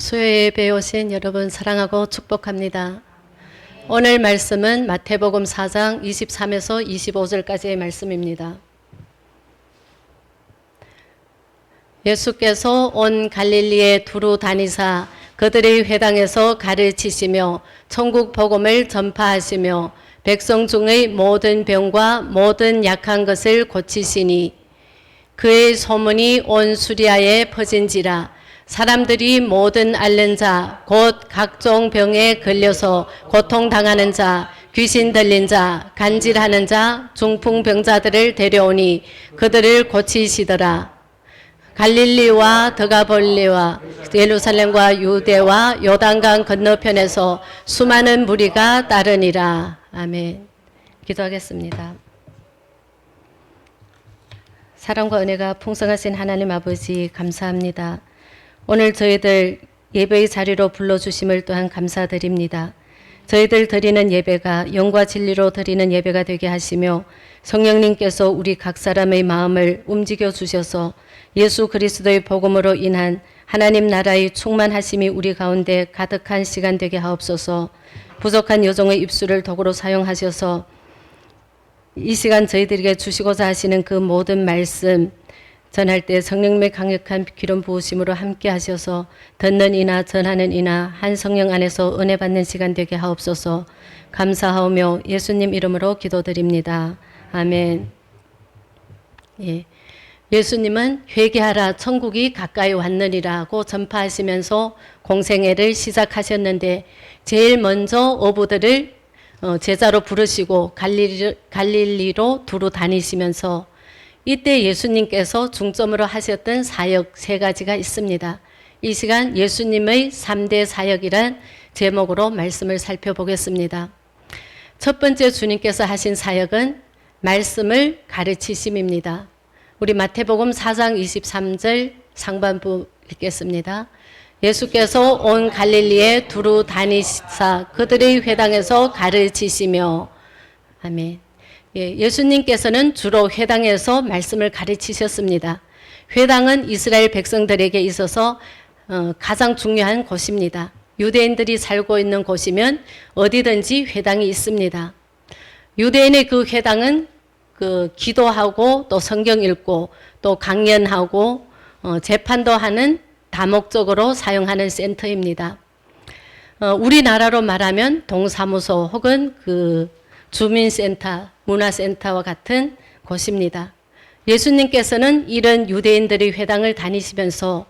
수요예배에 오신 여러분 사랑하고 축복합니다. 오늘 말씀은 마태복음 4장 23에서 25절까지의 말씀입니다. 예수께서 온 갈릴리에 두루 다니사 그들의 회당에서 가르치시며 천국 복음을 전파하시며 백성 중의 모든 병과 모든 약한 것을 고치시니 그의 소문이 온 수리아에 퍼진지라. 사람들이 모든 앓는 자, 곧 각종 병에 걸려서 고통당하는 자, 귀신 들린 자, 간질하는 자, 중풍병자들을 데려오니 그들을 고치시더라. 갈릴리와 드가볼리와 예루살렘과 유대와 요단강 건너편에서 수많은 무리가 따르니라. 아멘. 기도하겠습니다. 사랑과 은혜가 풍성하신 하나님 아버지 감사합니다. 오늘 저희들 예배의 자리로 불러주심을 또한 감사드립니다. 저희들 드리는 예배가 영과 진리로 드리는 예배가 되게 하시며 성령님께서 우리 각 사람의 마음을 움직여 주셔서 예수 그리스도의 복음으로 인한 하나님 나라의 충만하심이 우리 가운데 가득한 시간 되게 하옵소서. 부족한 여종의 입술을 도구로 사용하셔서 이 시간 저희들에게 주시고자 하시는 그 모든 말씀 전할 때 성령님의 강력한 기름 부으심으로 함께 하셔서 듣는 이나 전하는 이나 한 성령 안에서 은혜 받는 시간 되게 하옵소서. 감사하오며 예수님 이름으로 기도드립니다. 아멘. 예수님은 회개하라 천국이 가까이 왔느니라고 전파하시면서 공생애를 시작하셨는데 제일 먼저 어부들을 제자로 부르시고 갈릴리로 두루 다니시면서 이때 예수님께서 중점으로 하셨던 사역 세 가지가 있습니다. 이 시간 예수님의 3대 사역이란 제목으로 말씀을 살펴보겠습니다. 첫 번째 주님께서 하신 사역은 말씀을 가르치심입니다. 우리 마태복음 4장 23절 상반부 읽겠습니다. 예수께서 온 갈릴리에 두루 다니사 그들의 회당에서 가르치시며. 아멘. 예수님께서는 주로 회당에서 말씀을 가르치셨습니다. 회당은 이스라엘 백성들에게 있어서 가장 중요한 곳입니다. 유대인들이 살고 있는 곳이면 어디든지 회당이 있습니다. 유대인의 그 회당은 기도하고 또 성경 읽고 또 강연하고 재판도 하는 다목적으로 사용하는 센터입니다. 우리나라로 말하면 동사무소 혹은 주민센터, 문화센터와 같은 곳입니다. 예수님께서는 이런 유대인들의 회당을 다니시면서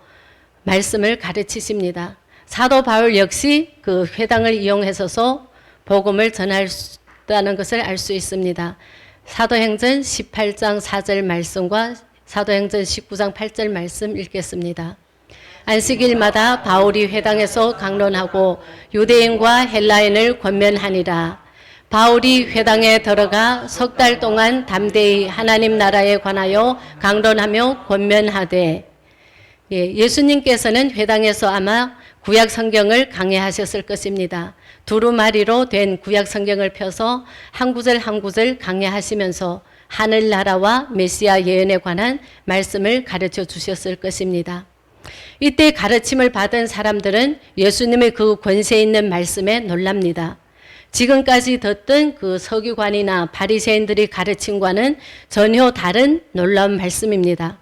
말씀을 가르치십니다. 사도 바울 역시 그 회당을 이용해서 복음을 전하다는 것을 알 수 있습니다. 사도행전 18장 4절 말씀과 사도행전 19장 8절 말씀 읽겠습니다. 안식일마다 바울이 회당에서 강론하고 유대인과 헬라인을 권면하니라. 바울이 회당에 들어가 석 달 동안 담대히 하나님 나라에 관하여 강론하며 권면하되. 예수님께서는 회당에서 아마 구약 성경을 강해하셨을 것입니다. 두루마리로 된 구약 성경을 펴서 한 구절 한 구절 강해하시면서 하늘나라와 메시아 예언에 관한 말씀을 가르쳐 주셨을 것입니다. 이때 가르침을 받은 사람들은 예수님의 그 권세 있는 말씀에 놀랍니다. 지금까지 듣던 그 서기관이나 바리새인들이 가르침과는 전혀 다른 놀라운 말씀입니다.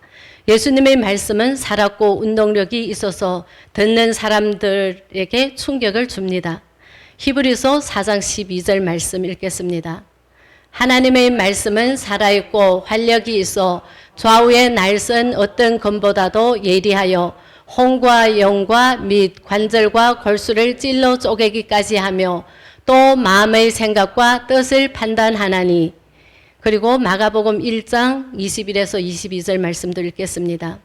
예수님의 말씀은 살았고 운동력이 있어서 듣는 사람들에게 충격을 줍니다. 히브리서 4장 12절 말씀 읽겠습니다. 하나님의 말씀은 살아있고 활력이 있어 좌우에 날선 어떤 검보다도 예리하여 혼과 영과 및 관절과 골수를 찔러 쪼개기까지 하며 또 마음의 생각과 뜻을 판단하나니. 그리고 마가복음 1장 21에서 22절 말씀도 읽겠습니다.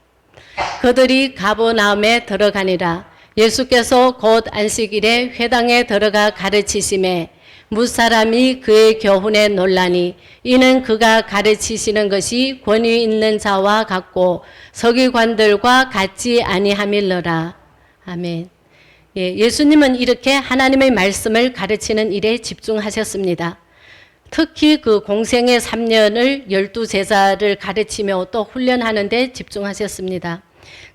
그들이 가버나움에 들어가니라. 예수께서 곧 안식일에 회당에 들어가 가르치심에 무사람이 그의 교훈에 놀라니 이는 그가 가르치시는 것이 권위 있는 자와 같고 서기관들과 같지 아니함일러라. 아멘. 예수님은 이렇게 하나님의 말씀을 가르치는 일에 집중하셨습니다. 특히 그 공생의 3년을 12제자를 가르치며 또 훈련하는 데 집중하셨습니다.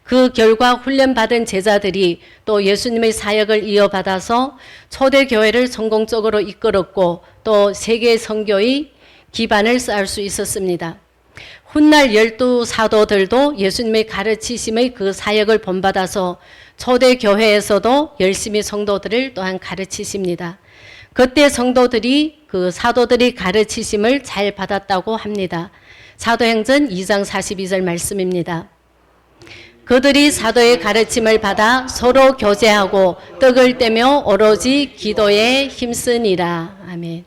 그 결과 훈련받은 제자들이 또 예수님의 사역을 이어받아서 초대교회를 성공적으로 이끌었고 또 세계 선교의 기반을 쌓을 수 있었습니다. 훗날 12사도들도 예수님의 가르치심의 그 사역을 본받아서 초대교회에서도 열심히 성도들을 또한 가르치십니다. 그때 성도들이 그 사도들이 가르치심을 잘 받았다고 합니다. 사도행전 2장 42절 말씀입니다. 그들이 사도의 가르침을 받아 서로 교제하고 떡을 떼며 오로지 기도에 힘쓰니라. 아멘.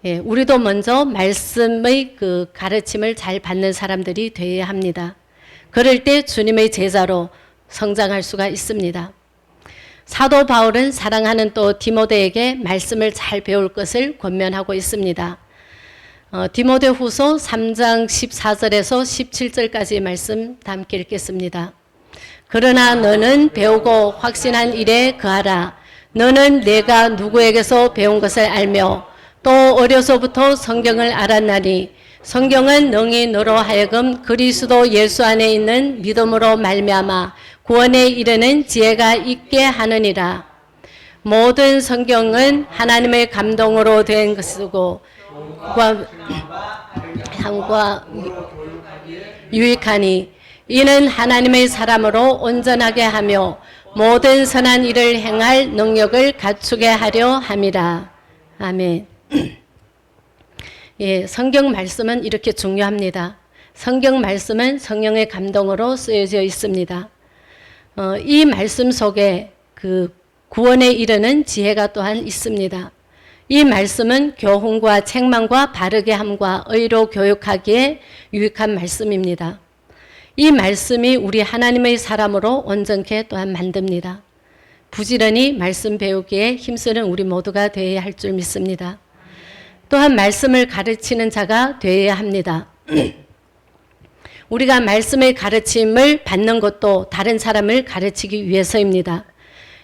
예, 우리도 먼저 말씀의 그 가르침을 잘 받는 사람들이 되어야 합니다. 그럴 때 주님의 제자로 성장할 수가 있습니다. 사도 바울은 사랑하는 또 디모데에게 말씀을 잘 배울 것을 권면하고 있습니다. 디모데 후서 3장 14절에서 17절까지 말씀 다 함께 읽겠습니다. 그러나 너는 배우고 확신한 일에 거하라. 너는 내가 누구에게서 배운 것을 알며 또 어려서부터 성경을 알았나니 성경은 능히 너로 하여금 그리스도 예수 안에 있는 믿음으로 말미암아 구원에 이르는 지혜가 있게 하느니라. 모든 성경은 하나님의 감동으로 된 것이고 향과 유익하니 이는 하나님의 사람으로 온전하게 하며 모든 선한 일을 행할 능력을 갖추게 하려 함이라. 아멘. 예, 성경 말씀은 이렇게 중요합니다. 성경 말씀은 성령의 감동으로 쓰여져 있습니다. 이 말씀 속에 그 구원에 이르는 지혜가 또한 있습니다. 이 말씀은 교훈과 책망과 바르게 함과 의로 교육하기에 유익한 말씀입니다. 이 말씀이 우리 하나님의 사람으로 온전케 또한 만듭니다. 부지런히 말씀 배우기에 힘쓰는 우리 모두가 되어야 할 줄 믿습니다. 또한 말씀을 가르치는 자가 되어야 합니다. 우리가 말씀의 가르침을 받는 것도 다른 사람을 가르치기 위해서입니다.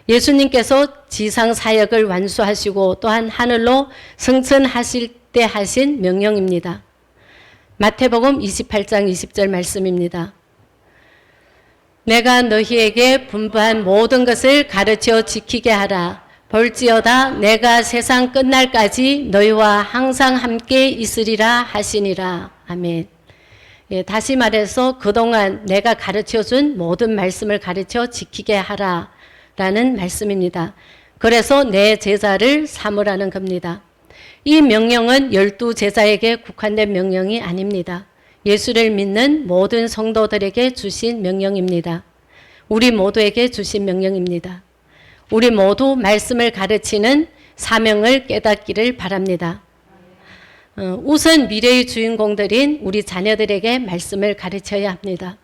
예수님께서 지상 사역을 완수하시고 또한 하늘로 승천하실 때 하신 명령입니다. 마태복음 28장 20절 말씀입니다. 내가 너희에게 분부한 모든 것을 가르쳐 지키게 하라. 볼지어다 내가 세상 끝날까지 너희와 항상 함께 있으리라 하시니라. 아멘. 예, 다시 말해서 그동안 내가 가르쳐준 모든 말씀을 가르쳐 지키게 하라 라는 말씀입니다. 그래서 내 제자를 삼으라는 겁니다. 이 명령은 12제자에게 국한된 명령이 아닙니다. 예수를 믿는 모든 성도들에게 주신 명령입니다. 우리 모두에게 주신 명령입니다. 우리 모두 말씀을 가르치는 사명을 깨닫기를 바랍니다. 우선 미래의 주인공들인 우리 자녀들에게 말씀을 가르쳐야 합니다.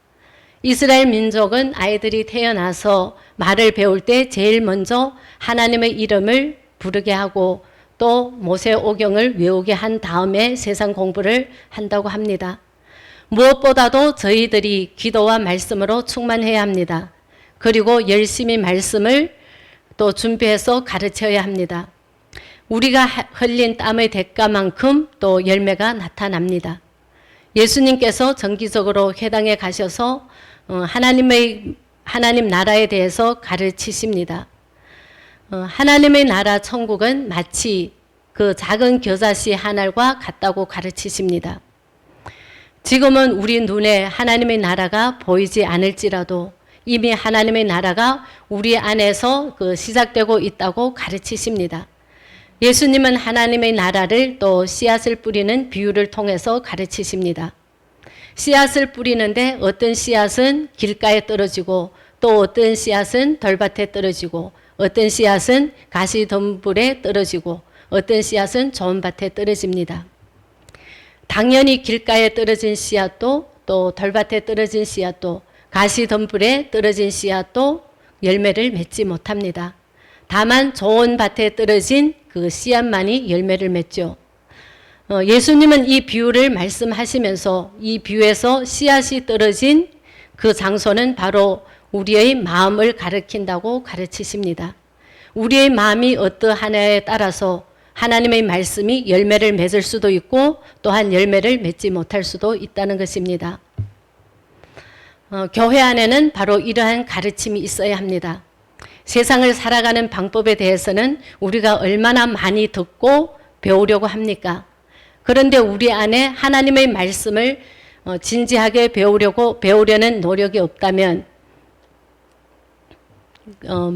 이스라엘 민족은 아이들이 태어나서 말을 배울 때 제일 먼저 하나님의 이름을 부르게 하고 또 모세오경을 외우게 한 다음에 세상 공부를 한다고 합니다. 무엇보다도 저희들이 기도와 말씀으로 충만해야 합니다. 그리고 열심히 말씀을 또 준비해서 가르쳐야 합니다. 우리가 흘린 땀의 대가만큼 또 열매가 나타납니다. 예수님께서 정기적으로 회당에 가셔서 하나님 나라에 대해서 가르치십니다. 하나님의 나라 천국은 마치 그 작은 겨자씨 한 알과 같다고 가르치십니다. 지금은 우리 눈에 하나님의 나라가 보이지 않을지라도 이미 하나님의 나라가 우리 안에서 시작되고 있다고 가르치십니다. 예수님은 하나님의 나라를 또 씨앗을 뿌리는 비유를 통해서 가르치십니다. 씨앗을 뿌리는데 어떤 씨앗은 길가에 떨어지고 또 어떤 씨앗은 덜밭에 떨어지고 어떤 씨앗은 가시덤불에 떨어지고 어떤 씨앗은 좋은 밭에 떨어집니다. 당연히 길가에 떨어진 씨앗도 또 덜밭에 떨어진 씨앗도 가시덤불에 떨어진 씨앗도 열매를 맺지 못합니다. 다만 좋은 밭에 떨어진 그 씨앗만이 열매를 맺죠. 예수님은 이 비유를 말씀하시면서 이 비유에서 씨앗이 떨어진 그 장소는 바로 우리의 마음을 가리킨다고 가르치십니다. 우리의 마음이 어떠하냐에 따라서 하나님의 말씀이 열매를 맺을 수도 있고 또한 열매를 맺지 못할 수도 있다는 것입니다. 교회 안에는 바로 이러한 가르침이 있어야 합니다. 세상을 살아가는 방법에 대해서는 우리가 얼마나 많이 듣고 배우려고 합니까? 그런데 우리 안에 하나님의 말씀을 진지하게 배우려는 노력이 없다면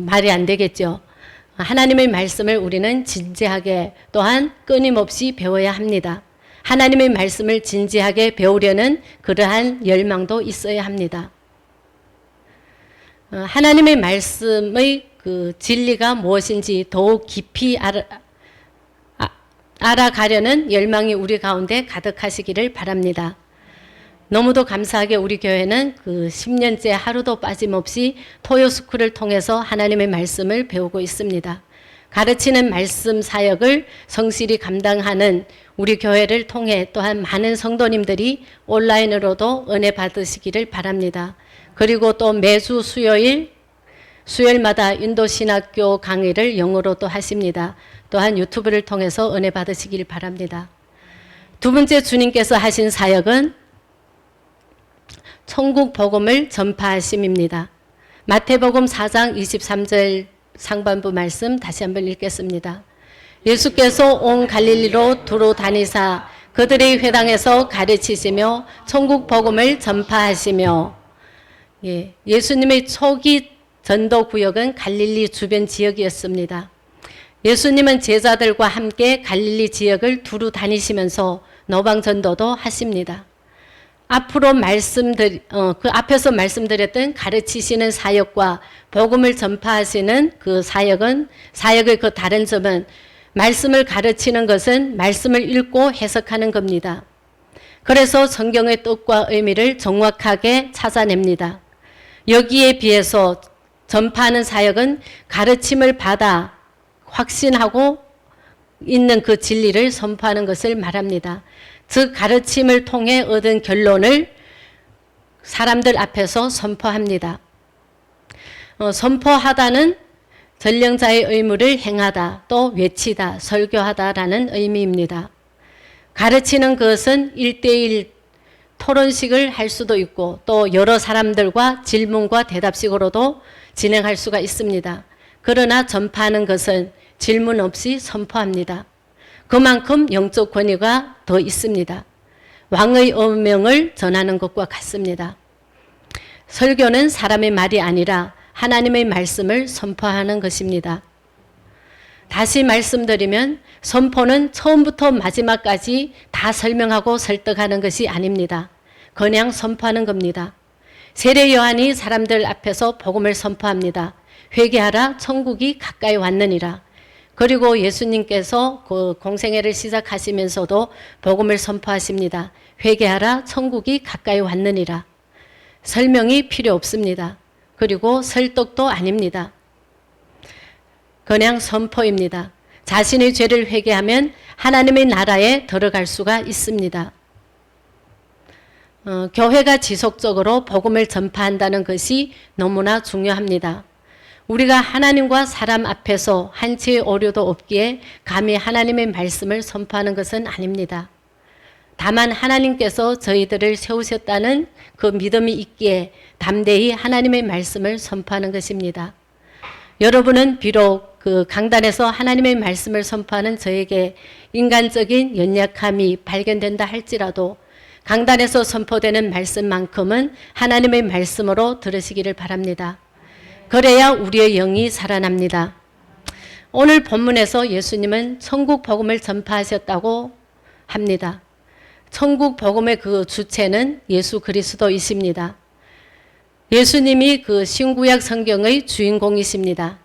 말이 안 되겠죠. 하나님의 말씀을 우리는 진지하게 또한 끊임없이 배워야 합니다. 하나님의 말씀을 진지하게 배우려는 그러한 열망도 있어야 합니다. 하나님의 말씀의 그 진리가 무엇인지 더욱 깊이 알아가려는 열망이 우리 가운데 가득하시기를 바랍니다. 너무도 감사하게 우리 교회는 그 10년째 하루도 빠짐없이 토요스쿨을 통해서 하나님의 말씀을 배우고 있습니다. 가르치는 말씀 사역을 성실히 감당하는 우리 교회를 통해 또한 많은 성도님들이 온라인으로도 은혜 받으시기를 바랍니다. 그리고 또 매주 수요일마다 인도신학교 강의를 영어로도 하십니다. 또한 유튜브를 통해서 은혜 받으시길 바랍니다. 두 번째 주님께서 하신 사역은 천국 복음을 전파하심입니다. 마태복음 4장 23절 상반부 말씀 다시 한번 읽겠습니다. 예수께서 온 갈릴리로 두루 다니사 그들의 회당에서 가르치시며 천국 복음을 전파하시며 예수님의 초기 전도 구역은 갈릴리 주변 지역이었습니다. 예수님은 제자들과 함께 갈릴리 지역을 두루 다니시면서 노방 전도도 하십니다. 앞에서 말씀드렸던 가르치시는 사역과 복음을 전파하시는 그 사역의 그 다른 점은 말씀을 가르치는 것은 말씀을 읽고 해석하는 겁니다. 그래서 성경의 뜻과 의미를 정확하게 찾아냅니다. 여기에 비해서 전파하는 사역은 가르침을 받아 확신하고 있는 그 진리를 선포하는 것을 말합니다. 즉 가르침을 통해 얻은 결론을 사람들 앞에서 선포합니다. 선포하다는 전령자의 의무를 행하다, 또 외치다, 설교하다라는 의미입니다. 가르치는 것은 1대1 토론식을 할 수도 있고 또 여러 사람들과 질문과 대답식으로도 진행할 수가 있습니다. 그러나 전파하는 것은 질문 없이 선포합니다. 그만큼 영적 권위가 더 있습니다. 왕의 어명을 전하는 것과 같습니다. 설교는 사람의 말이 아니라 하나님의 말씀을 선포하는 것입니다. 다시 말씀드리면 선포는 처음부터 마지막까지 다 설명하고 설득하는 것이 아닙니다. 그냥 선포하는 겁니다. 세례 요한이 사람들 앞에서 복음을 선포합니다. 회개하라, 천국이 가까이 왔느니라. 그리고 예수님께서 그 공생애를 시작하시면서도 복음을 선포하십니다. 회개하라, 천국이 가까이 왔느니라. 설명이 필요 없습니다. 그리고 설득도 아닙니다. 그냥 선포입니다. 자신의 죄를 회개하면 하나님의 나라에 들어갈 수가 있습니다. 교회가 지속적으로 복음을 전파한다는 것이 너무나 중요합니다. 우리가 하나님과 사람 앞에서 한치의 오류도 없기에 감히 하나님의 말씀을 선포하는 것은 아닙니다. 다만 하나님께서 저희들을 세우셨다는 그 믿음이 있기에 담대히 하나님의 말씀을 선포하는 것입니다. 여러분은 비록 그 강단에서 하나님의 말씀을 선포하는 저에게 인간적인 연약함이 발견된다 할지라도 강단에서 선포되는 말씀만큼은 하나님의 말씀으로 들으시기를 바랍니다. 그래야 우리의 영이 살아납니다. 오늘 본문에서 예수님은 천국 복음을 전파하셨다고 합니다. 천국 복음의 그 주체는 예수 그리스도이십니다. 예수님이 그 신구약 성경의 주인공이십니다.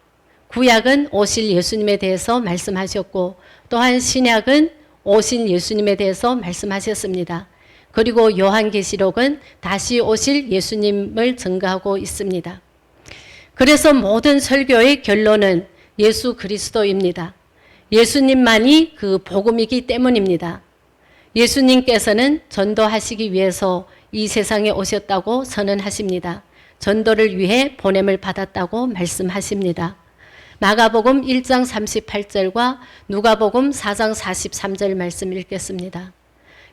구약은 오실 예수님에 대해서 말씀하셨고 또한 신약은 오신 예수님에 대해서 말씀하셨습니다. 그리고 요한계시록은 다시 오실 예수님을 증거하고 있습니다. 그래서 모든 설교의 결론은 예수 그리스도입니다. 예수님만이 그 복음이기 때문입니다. 예수님께서는 전도하시기 위해서 이 세상에 오셨다고 선언하십니다. 전도를 위해 보냄을 받았다고 말씀하십니다. 마가복음 1장 38절과 누가복음 4장 43절 말씀 읽겠습니다.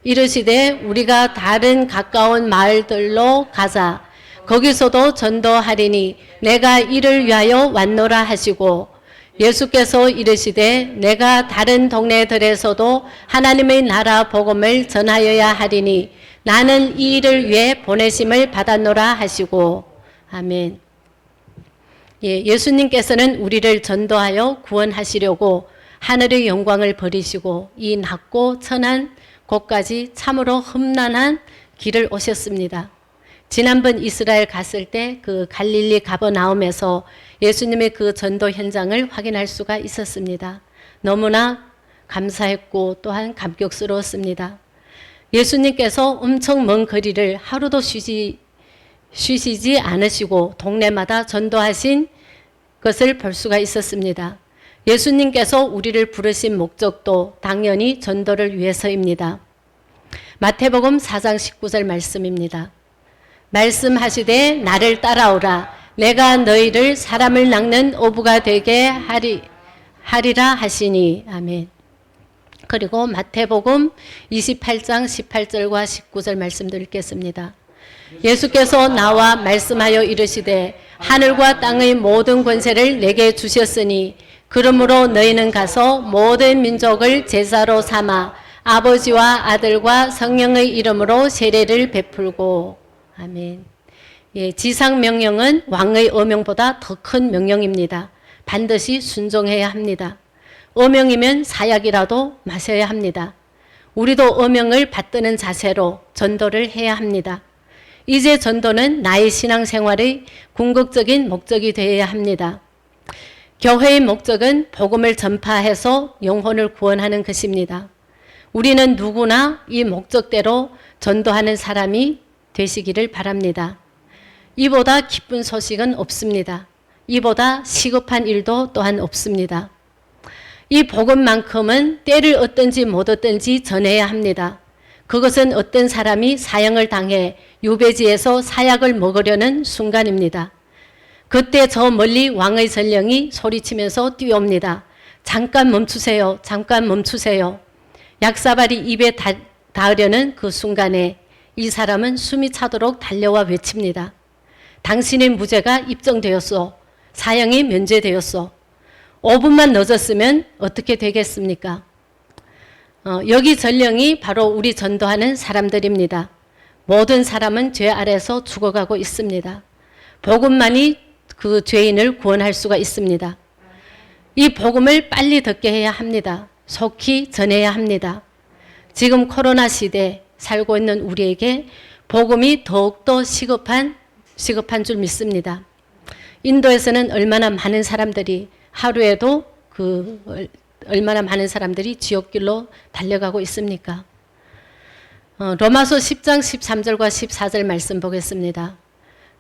이르시되 우리가 다른 가까운 마을들로 가자. 거기서도 전도하리니 내가 이를 위하여 왔노라 하시고 예수께서 이르시되 내가 다른 동네들에서도 하나님의 나라 복음을 전하여야 하리니 나는 이 일을 위해 보내심을 받았노라 하시고 아멘. 예수님께서는 우리를 전도하여 구원하시려고 하늘의 영광을 버리시고 이 낮고 천한 곳까지 참으로 험난한 길을 오셨습니다. 지난번 이스라엘 갔을 때 그 갈릴리 가버나움에서 예수님의 그 전도 현장을 확인할 수가 있었습니다. 너무나 감사했고 또한 감격스러웠습니다. 예수님께서 엄청 먼 거리를 하루도 쉬시지 않으시고 동네마다 전도하신 것을 볼 수가 있었습니다. 예수님께서 우리를 부르신 목적도 당연히 전도를 위해서입니다. 마태복음 4장 19절 말씀입니다. 말씀하시되 나를 따라오라 내가 너희를 사람을 낚는 어부가 되게 하리라 하시니 아멘. 그리고 마태복음 28장 18절과 19절 말씀도 읽겠습니다. 예수께서 나와 말씀하여 이르시되 하늘과 땅의 모든 권세를 내게 주셨으니 그러므로 너희는 가서 모든 민족을 제자로 삼아 아버지와 아들과 성령의 이름으로 세례를 베풀고 아멘. 지상 명령은 왕의 어명보다 더 큰 명령입니다. 반드시 순종해야 합니다. 어명이면 사약이라도 마셔야 합니다. 우리도 어명을 받드는 자세로 전도를 해야 합니다. 이제 전도는 나의 신앙생활의 궁극적인 목적이 되어야 합니다. 교회의 목적은 복음을 전파해서 영혼을 구원하는 것입니다. 우리는 누구나 이 목적대로 전도하는 사람이 되시기를 바랍니다. 이보다 기쁜 소식은 없습니다. 이보다 시급한 일도 또한 없습니다. 이 복음만큼은 때를 얻든지 못 얻든지 전해야 합니다. 그것은 어떤 사람이 사형을 당해 유배지에서 사약을 먹으려는 순간입니다. 그때 저 멀리 왕의 전령이 소리치면서 뛰어옵니다. 잠깐 멈추세요. 잠깐 멈추세요. 약사발이 입에 닿으려는 그 순간에 이 사람은 숨이 차도록 달려와 외칩니다. 당신의 무죄가 입증되었소. 사형이 면제되었소. 5분만 늦었으면 어떻게 되겠습니까? 여기 전령이 바로 우리 전도하는 사람들입니다. 모든 사람은 죄 아래서 죽어가고 있습니다. 복음만이 그 죄인을 구원할 수가 있습니다. 이 복음을 빨리 듣게 해야 합니다. 속히 전해야 합니다. 지금 코로나 시대 살고 있는 우리에게 복음이 더욱더 시급한 줄 믿습니다. 인도에서는 얼마나 많은 사람들이 하루에도 얼마나 많은 사람들이 지옥길로 달려가고 있습니까? 로마서 10장 13절과 14절 말씀 보겠습니다.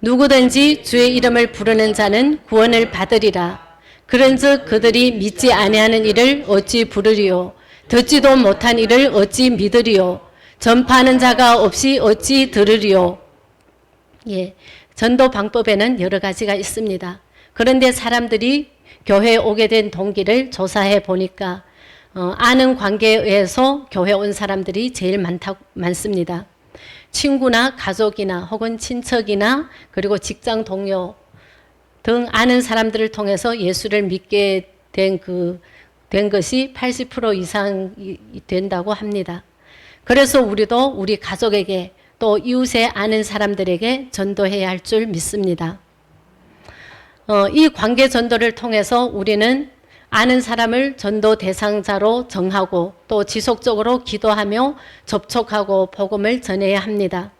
누구든지 주의 이름을 부르는 자는 구원을 받으리라. 그런즉 그들이 믿지 아니하는 이를 어찌 부르리요? 듣지도 못한 이를 어찌 믿으리요? 전파하는 자가 없이 어찌 들으리요? 전도 방법에는 여러 가지가 있습니다. 그런데 사람들이 교회에 오게 된 동기를 조사해 보니까 아는 관계에 의해서 교회에 온 사람들이 제일 많습니다. 친구나 가족이나 혹은 친척이나 그리고 직장 동료 등 아는 사람들을 통해서 예수를 믿게 된 것이 80% 이상이 된다고 합니다. 그래서 우리도 우리 가족에게 또 이웃에 아는 사람들에게 전도해야 할 줄 믿습니다. 이 관계 전도를 통해서 우리는 아는 사람을 전도 대상자로 정하고 또 지속적으로 기도하며 접촉하고 복음을 전해야 합니다.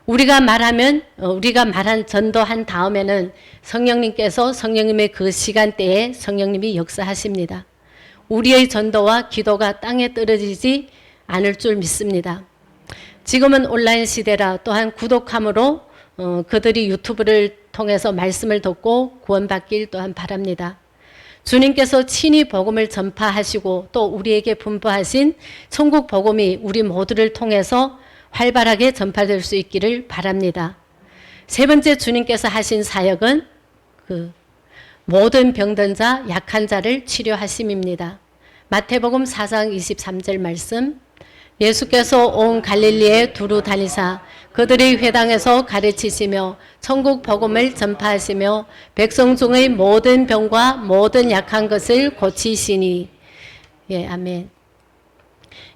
우리가 말한 전도한 다음에는 성령님께서 성령님의 그 시간대에 성령님이 역사하십니다. 우리의 전도와 기도가 땅에 떨어지지 않을 줄 믿습니다. 지금은 온라인 시대라 또한 구독함으로 그들이 유튜브를 통해서 말씀을 듣고 구원받길 또한 바랍니다. 주님께서 친히 복음을 전파하시고 또 우리에게 분부하신 천국 복음이 우리 모두를 통해서 활발하게 전파될 수 있기를 바랍니다. 세 번째 주님께서 하신 사역은 모든 병든 자, 약한 자를 치료하심입니다. 마태복음 4장 23절 말씀. 예수께서 온 갈릴리에 두루 다니사 그들의 회당에서 가르치시며 천국 복음을 전파하시며 백성 중의 모든 병과 모든 약한 것을 고치시니. 예, 아멘.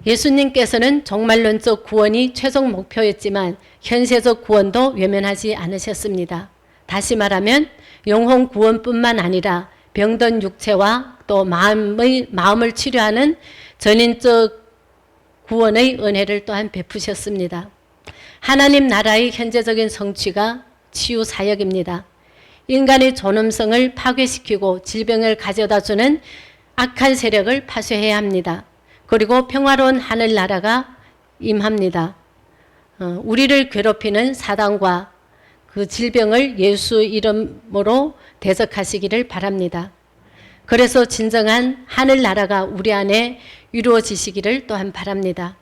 예수님께서는 종말론적 구원이 최종 목표였지만 현세적 구원도 외면하지 않으셨습니다. 다시 말하면 영혼 구원뿐만 아니라 병든 육체와 또 마음을 치료하는 전인적 구원의 은혜를 또한 베푸셨습니다. 하나님 나라의 현재적인 성취가 치유 사역입니다. 인간의 존엄성을 파괴시키고 질병을 가져다주는 악한 세력을 파쇄해야 합니다. 그리고 평화로운 하늘나라가 임합니다. 우리를 괴롭히는 사단과 그 질병을 예수 이름으로 대적하시기를 바랍니다. 그래서 진정한 하늘나라가 우리 안에 이루어지시기를 또한 바랍니다.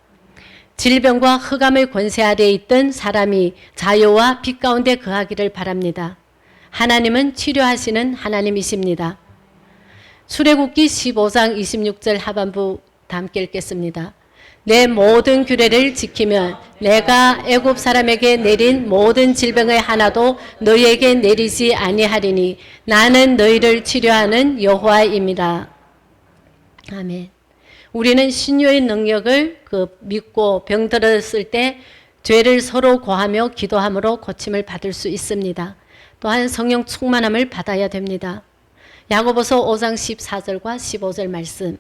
질병과 흑암의 권세 아래에 있던 사람이 자유와 빛 가운데 거하기를 바랍니다. 하나님은 치료하시는 하나님이십니다. 출애굽기 15장 26절 하반부 다 함께 읽겠습니다. 내 모든 규례를 지키면 내가 애굽 사람에게 내린 모든 질병의 하나도 너희에게 내리지 아니하리니 나는 너희를 치료하는 여호와임이라. 아멘. 우리는 신유의 능력을 믿고 병들었을 때 죄를 서로 고하며 기도함으로 고침을 받을 수 있습니다. 또한 성령 충만함을 받아야 됩니다. 야고보서 5장 14절과 15절 말씀.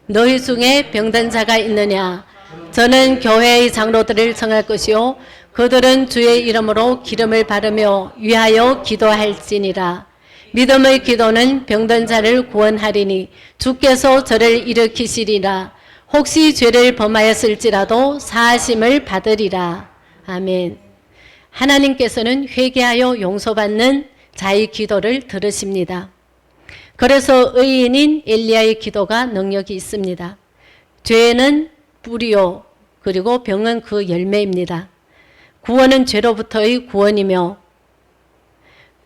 너희 중에 병든 자가 있느냐? 저는 교회의 장로들을 청할 것이요 그들은 주의 이름으로 기름을 바르며 위하여 기도할지니라. 믿음의 기도는 병든 자를 구원하리니 주께서 저를 일으키시리라. 혹시 죄를 범하였을지라도 사하심을 받으리라. 아멘. 하나님께서는 회개하여 용서받는 자의 기도를 들으십니다. 그래서 의인인 엘리야의 기도가 능력이 있습니다. 죄는 뿌리요 그리고 병은 그 열매입니다. 구원은 죄로부터의 구원이며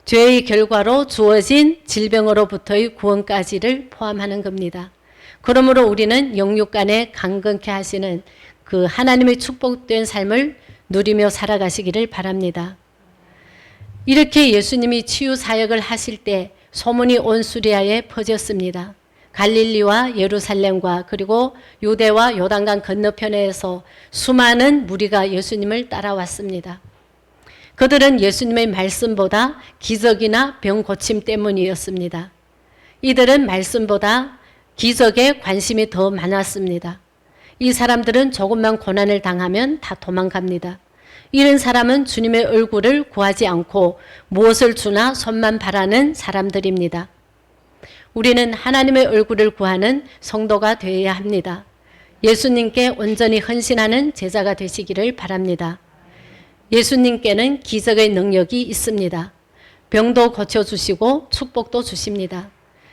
죄의 결과로 주어진 질병으로부터의 구원까지를 포함하는 겁니다. 그러므로 우리는 영육간에 강건케 하시는 그 하나님의 축복된 삶을 누리며 살아가시기를 바랍니다. 이렇게 예수님이 치유 사역을 하실 때 소문이 온 수리아에 퍼졌습니다. 갈릴리와 예루살렘과 그리고 유대와 요단강 건너편에서 수많은 무리가 예수님을 따라왔습니다. 그들은 예수님의 말씀보다 기적이나 병 고침 때문이었습니다. 이들은 말씀보다 기적에 관심이 더 많았습니다. 이 사람들은 조금만 고난을 당하면 다 도망갑니다. 이런 사람은 주님의 얼굴을 구하지 않고 무엇을 주나 손만 바라는 사람들입니다. 우리는 하나님의 얼굴을 구하는 성도가 되어야 합니다. 예수님께 온전히 헌신하는 제자가 되시기를 바랍니다. 예수님께는 기적의 능력이 있습니다. 병도 고쳐주시고 축복도 주십니다.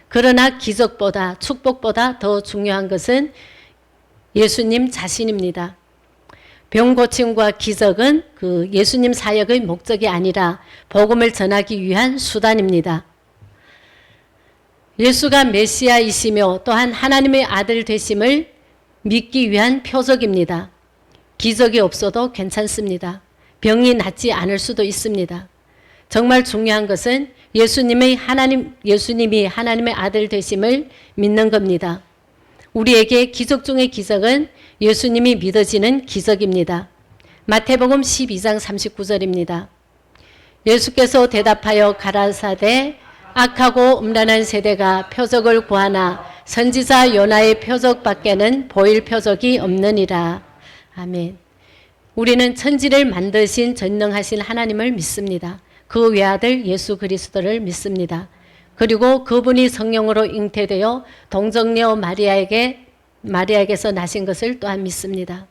그러나 기적보다 축복보다 더 중요한 것은 예수님 자신입니다. 병 고침과 기적은 그 예수님 사역의 목적이 아니라 복음을 전하기 위한 수단입니다. 예수가 메시아이시며 또한 하나님의 아들 되심을 믿기 위한 표적입니다. 기적이 없어도 괜찮습니다. 병이 낫지 않을 수도 있습니다. 정말 중요한 것은 예수님이 하나님의 아들 되심을 믿는 겁니다. 우리에게 기적 중의 기적은 예수님이 믿어지는 기적입니다. 마태복음 12장 39절입니다. 예수께서 대답하여 가라사대 악하고 음란한 세대가 표적을 구하나 선지자 요나의 표적밖에는 보일 표적이 없느니라. 아멘. 우리는 천지를 만드신 전능하신 하나님을 믿습니다. 그 외아들 예수 그리스도를 믿습니다. 그리고 그분이 성령으로 잉태되어 동정녀 마리아에게서 나신 것을 또한 믿습니다.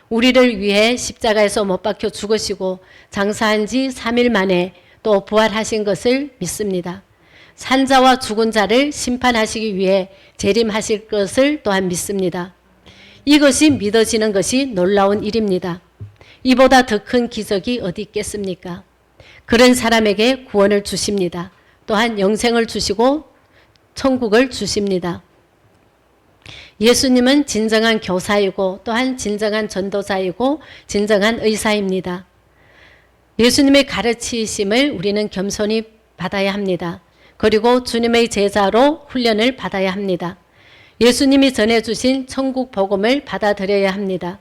우리를 위해 십자가에서 못 박혀 죽으시고 장사한 지 3일 만에 또 부활하신 것을 믿습니다. 산자와 죽은 자를 심판하시기 위해 재림하실 것을 또한 믿습니다. 이것이 믿어지는 것이 놀라운 일입니다. 이보다 더 큰 기적이 어디 있겠습니까? 그런 사람에게 구원을 주십니다. 또한 영생을 주시고 천국을 주십니다. 예수님은 진정한 교사이고 또한 진정한 전도자이고 진정한 의사입니다. 예수님의 가르치심을 우리는 겸손히 받아야 합니다. 그리고 주님의 제자로 훈련을 받아야 합니다. 예수님이 전해주신 천국 복음을 받아들여야 합니다.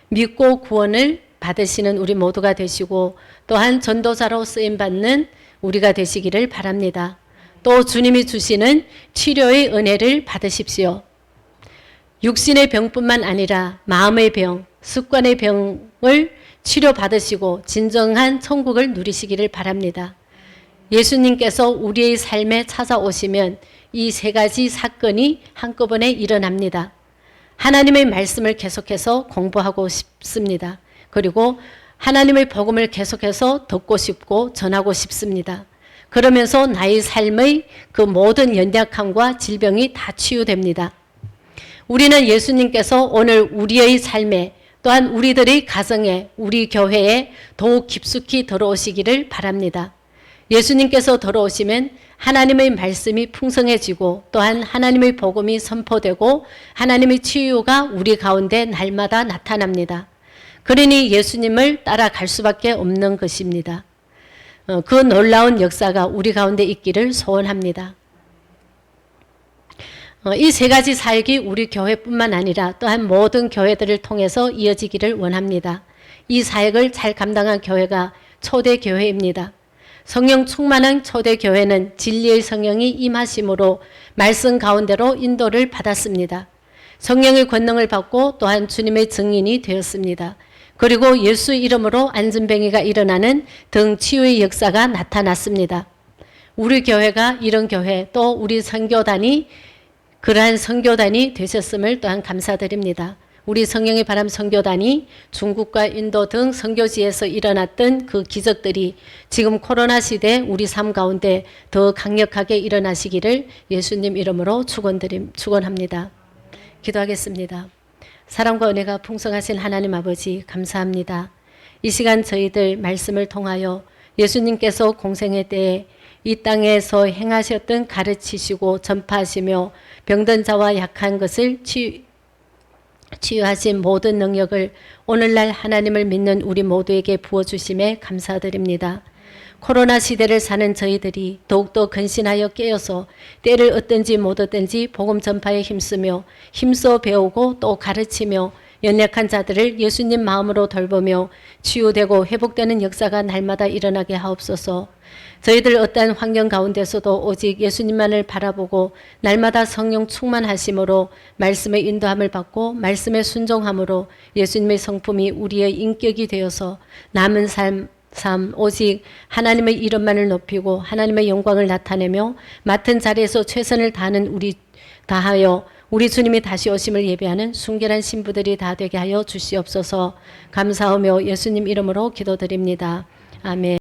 믿고 구원을 받으시는 우리 모두가 되시고 또한 전도자로 쓰임받는 우리가 되시기를 바랍니다. 또 주님이 주시는 치료의 은혜를 받으십시오. 육신의 병뿐만 아니라 마음의 병, 습관의 병을 치료받으시고 진정한 천국을 누리시기를 바랍니다. 예수님께서 우리의 삶에 찾아오시면 이 세 가지 사건이 한꺼번에 일어납니다. 하나님의 말씀을 계속해서 공부하고 싶습니다. 그리고 하나님의 복음을 계속해서 듣고 싶고 전하고 싶습니다. 그러면서 나의 삶의 그 모든 연약함과 질병이 다 치유됩니다. 우리는 예수님께서 오늘 우리의 삶에 또한 우리들의 가정에 우리 교회에 더욱 깊숙이 들어오시기를 바랍니다. 예수님께서 들어오시면 하나님의 말씀이 풍성해지고 또한 하나님의 복음이 선포되고 하나님의 치유가 우리 가운데 날마다 나타납니다. 그러니 예수님을 따라갈 수밖에 없는 것입니다. 그 놀라운 역사가 우리 가운데 있기를 소원합니다. 이 세 가지 사역이 우리 교회뿐만 아니라 또한 모든 교회들을 통해서 이어지기를 원합니다. 이 사역을 잘 감당한 교회가 초대교회입니다. 성령 충만한 초대교회는 진리의 성령이 임하심으로 말씀 가운데로 인도를 받았습니다. 성령의 권능을 받고 또한 주님의 증인이 되었습니다. 그리고 예수 이름으로 안진뱅이가 일어나는 등 치유의 역사가 나타났습니다. 우리 교회가 이런 교회 또 우리 선교단이 그러한 선교단이 되셨음을 또한 감사드립니다. 우리 성령의 바람 선교단이 중국과 인도 등 선교지에서 일어났던 그 기적들이 지금 코로나 시대 우리 삶 가운데 더 강력하게 일어나시기를 예수님 이름으로 축원합니다. 기도하겠습니다. 사랑과 은혜가 풍성하신 하나님 아버지 감사합니다. 이 시간 저희들 말씀을 통하여 예수님께서 공생의 때에 이 땅에서 행하셨던 가르치시고 전파하시며 병든 자와 약한 것을 치유하신 모든 능력을 오늘날 하나님을 믿는 우리 모두에게 부어주심에 감사드립니다. 코로나 시대를 사는 저희들이 더욱더 근신하여 깨어서 때를 얻든지 못 얻든지 복음 전파에 힘쓰며 힘써 배우고 또 가르치며 연약한 자들을 예수님 마음으로 돌보며 치유되고 회복되는 역사가 날마다 일어나게 하옵소서. 저희들 어떠한 환경 가운데서도 오직 예수님만을 바라보고 날마다 성령 충만하심으로 말씀의 인도함을 받고 말씀의 순종함으로 예수님의 성품이 우리의 인격이 되어서 남은 삶 오직 하나님의 이름만을 높이고 하나님의 영광을 나타내며 맡은 자리에서 최선을 다하여 우리 주님이 다시 오심을 예배하는 순결한 신부들이 다 되게 하여 주시옵소서. 감사하며 예수님 이름으로 기도드립니다. 아멘.